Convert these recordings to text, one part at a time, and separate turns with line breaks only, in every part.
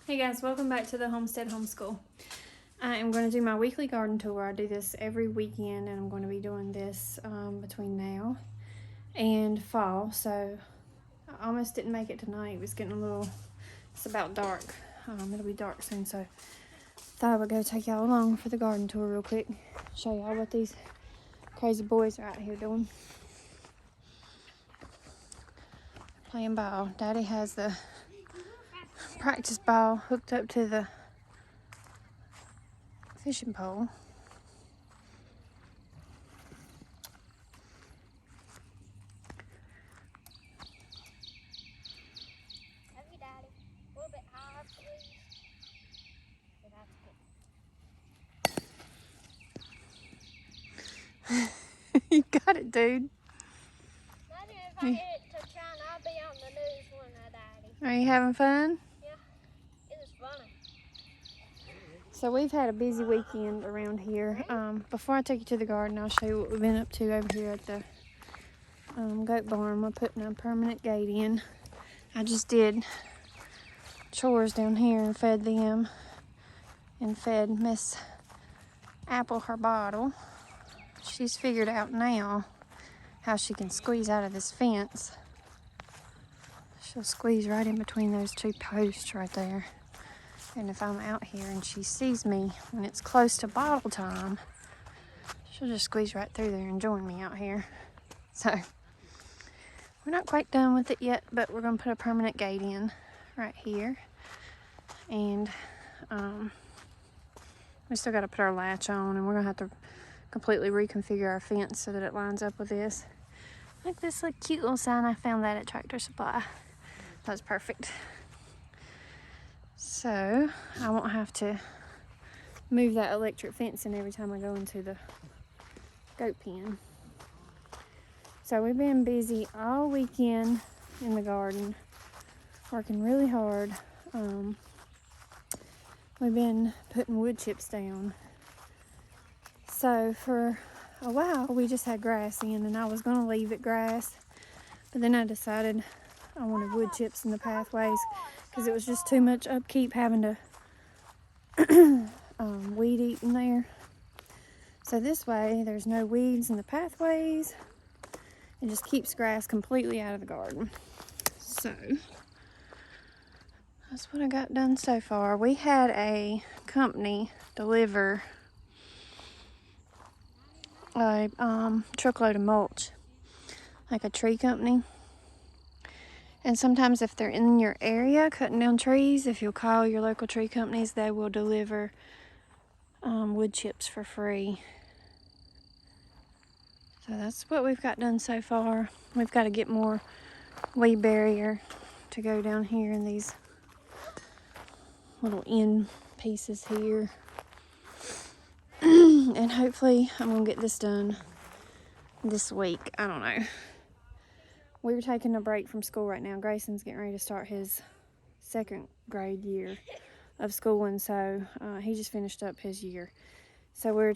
Hey guys, welcome back to the Homestead Homeschool. I am going to do my weekly garden tour. I do this every weekend and I'm going to be doing this between now and fall. So I almost didn't make it tonight. It was getting it's about dark. It'll be dark soon, so thought I would go take y'all along for the garden tour real quick. Show y'all what these crazy boys are out here doing. Playing ball. Daddy has the practice ball hooked up to the fishing pole.
Love you, Daddy. A little bit higher, please.
You got it, dude.
Daddy, if I hit it to China, I'll be on the news one night, Daddy.
Are you having fun?
Yeah, it was funny.
So we've had a busy weekend around here. Before I take you to the garden, I'll show you what we've been up to over here at the goat barn. We're putting a permanent gate in. I just did chores down here and fed them and fed Miss Apple her bottle. She's figured out now how she can squeeze out of this fence. She'll squeeze right in between those two posts right there. And if I'm out here and she sees me when it's close to bottle time, she'll just squeeze right through there and join me out here. So we're not quite done with it yet, but we're going to put a permanent gate in right here. And we still got to put our latch on, and we're going to have to completely reconfigure our fence so that it lines up with this. Look, this little cute little sign. I found that at Tractor Supply. That's perfect. So I won't have to move that electric fencing every time I go into the goat pen. So we've been busy all weekend in the garden, working really hard. We've been putting wood chips down. So for a while we just had grass in, and I was going to leave it grass, but then I decided I wanted wood chips in the pathways because it was just too much upkeep having to weed eat in there. So this way there's no weeds in the pathways. It just keeps grass completely out of the garden. So that's what I got done so far. We had a company deliver a truckload of mulch, like a tree company. And sometimes if they're in your area cutting down trees, if you'll call your local tree companies, they will deliver wood chips for free. So that's what we've got done so far. We've got to get more weed barrier to go down here in these little end pieces here. And hopefully I'm going to get this done this week. I don't know. We were taking a break from school right now. Grayson's getting ready to start his second grade year of school, and so he just finished up his year. So we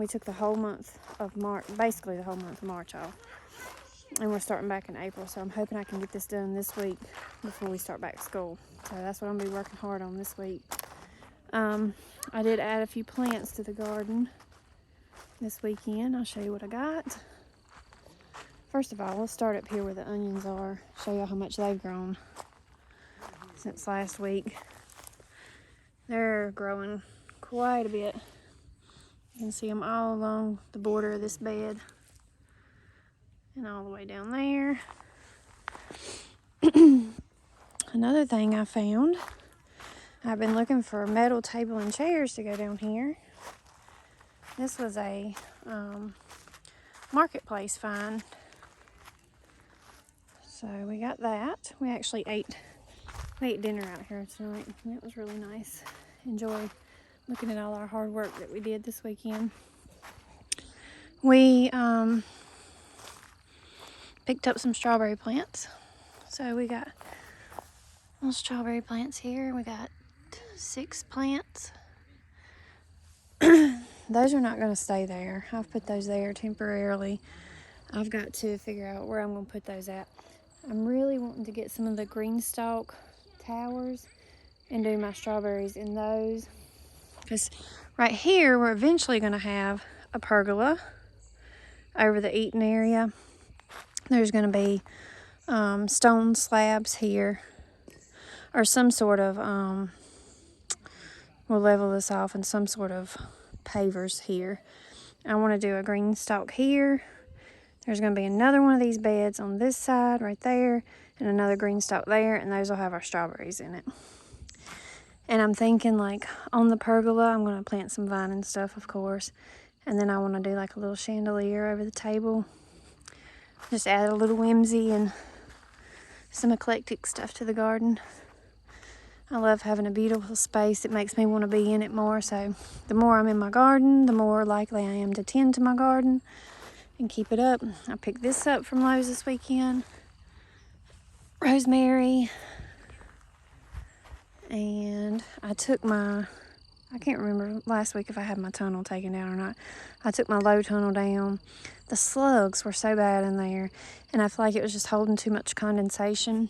took the whole month of March, basically the whole month of March off. And we're starting back in April, so I'm hoping I can get this done this week before we start back to school. So that's what I'm going to be working hard on this week. I did add a few plants to the garden this weekend. I'll show you what I got. First of all, we'll start up here where the onions are. Show y'all how much they've grown since last week. They're growing quite a bit. You can see them all along the border of this bed and all the way down there. Another thing I found, I've been looking for a metal table and chairs to go down here. This was a marketplace find. So we got that. We actually ate dinner out here tonight, and it was really nice. Enjoyed looking at all our hard work that we did this weekend. We picked up some strawberry plants. So we got little strawberry plants here. We got 6 plants. Those are not going to stay there. I've put those there temporarily. I've got to figure out where I'm going to put those at. I'm really wanting to get some of the green stalk towers and do my strawberries in those. Because right here, we're eventually going to have a pergola over the eating area. There's going to be stone slabs here, or some sort of, we'll level this off in some sort of pavers here. I want to do a green stalk here. There's going to be another one of these beds on this side right there, and another green stalk there, and those will have our strawberries in it. And I'm thinking, like, on the pergola, I'm going to plant some vine and stuff, of course. And then I want to do like a little chandelier over the table. Just add a little whimsy and some eclectic stuff to the garden. I love having a beautiful space. It makes me want to be in it more. So the more I'm in my garden, the more likely I am to tend to my garden and keep it up. I picked this up from Lowe's this weekend. Rosemary. And I took I can't remember last week if I had my tunnel taken down or not. I took my low tunnel down. The slugs were so bad in there, and I feel like it was just holding too much condensation,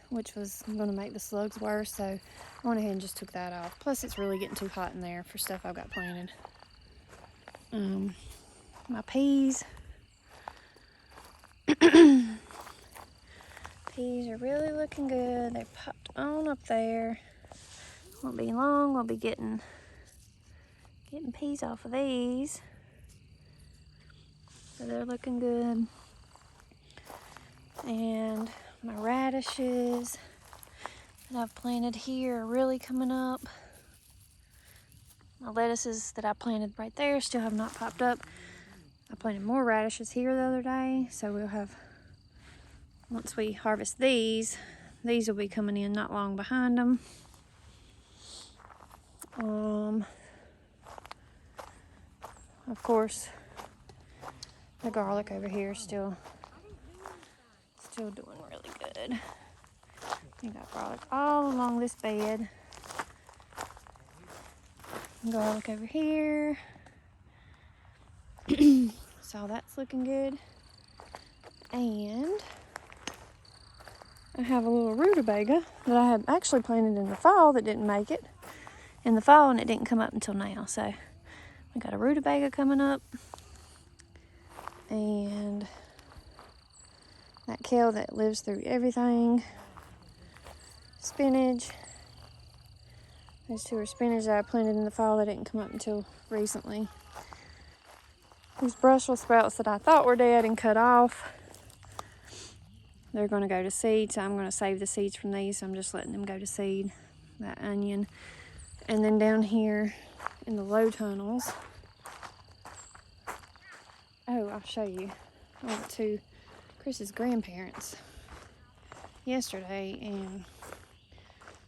which was going to make the slugs worse, so I went ahead and just took that off. Plus, it's really getting too hot in there for stuff I've got planted. My peas. Peas are really looking good. They popped on up there. Won't be long, we'll be getting peas off of these. So they're looking good. And my radishes that I've planted here are really coming up. My lettuces that I planted right there still have not popped up. I planted more radishes here the other day, so we'll have, once we harvest these will be coming in not long behind them. Of course, the garlic over here is still doing really good. You got garlic all along this bed. Garlic over here. So that's looking good. And I have a little rutabaga that I had actually planted in the fall that didn't make it in the fall, and it didn't come up until now. So we got a rutabaga coming up, and that kale that lives through everything. Spinach. Those two are spinach that I planted in the fall that didn't come up until recently. These Brussels sprouts that I thought were dead and cut off, they're going to go to seed, so I'm going to save the seeds from these. So I'm just letting them go to seed. That onion. And then down here in the low tunnels, I'll show you. I went to Chris's grandparents yesterday, and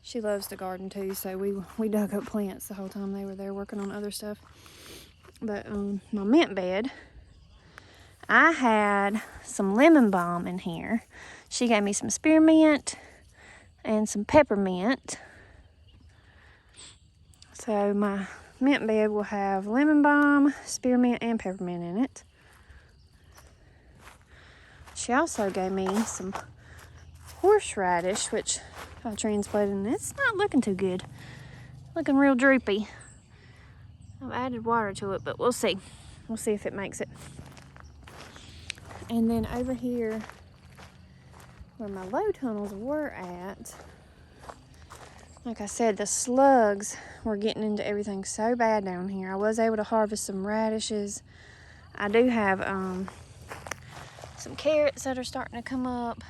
she loves to garden too, so we dug up plants the whole time they were there working on other stuff. But my mint bed, I had some lemon balm in here. She gave me some spearmint and some peppermint. So my mint bed will have lemon balm, spearmint, and peppermint in it. She also gave me some horseradish, which I transplanted, and it's not looking too good. Looking real droopy. I've added water to it, but we'll see. We'll see if it makes it. And then over here, where my low tunnels were at, like I said, the slugs were getting into everything so bad down here. I was able to harvest some radishes. I do have some carrots that are starting to come up,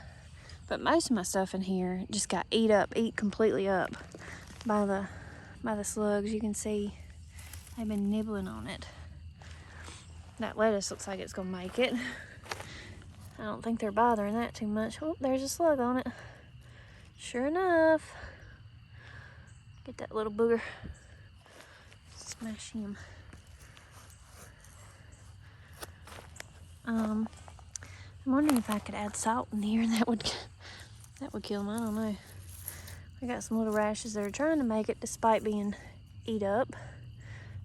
but most of my stuff in here just got eat completely up by the slugs. You can see they've been nibbling on it. That lettuce looks like it's gonna make it. I don't think they're bothering that too much. Oh, there's a slug on it. Sure enough. Get that little booger. Smash him. I'm wondering if I could add salt in here. That would kill them. I don't know. I got some little radishes that are trying to make it despite being eat up.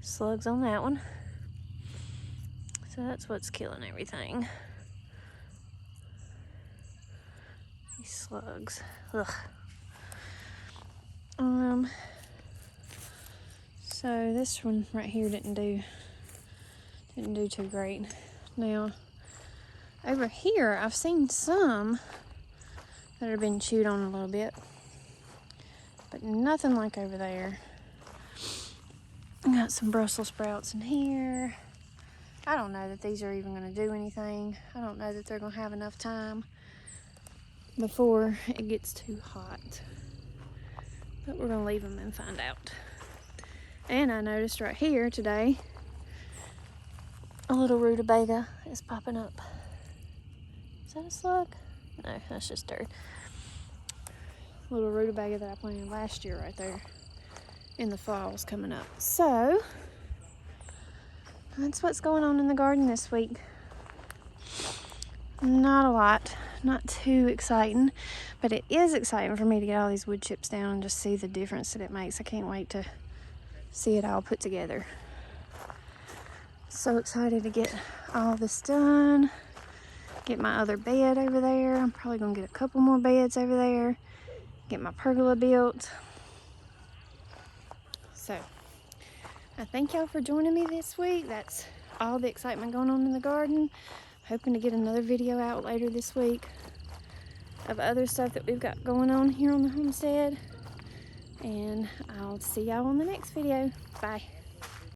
Slugs on that one. So that's what's killing everything. These slugs. Ugh. them. So this one right here didn't do too great. Now over here I've seen some that have been chewed on a little bit, but nothing like over there. I got some Brussels sprouts in here. I don't know that these are even going to do anything. I don't know that they're going to have enough time before it gets too hot. But we're going to leave them and find out. And I noticed right here today, a little rutabaga is popping up. Is that a slug? No, that's just dirt. Little rutabaga that I planted last year right there in the fall is coming up. So that's what's going on in the garden this week. Not a lot, not too exciting, but it is exciting for me to get all these wood chips down and just see the difference that it makes. I can't wait to see it all put together. So excited to get all this done. Get my other bed over there. I'm probably gonna get a couple more beds over there. Get my pergola built. So I thank y'all for joining me this week. That's all the excitement going on in the garden. Hoping to get another video out later this week of other stuff that we've got going on here on the homestead. And I'll see y'all on the next video. Bye.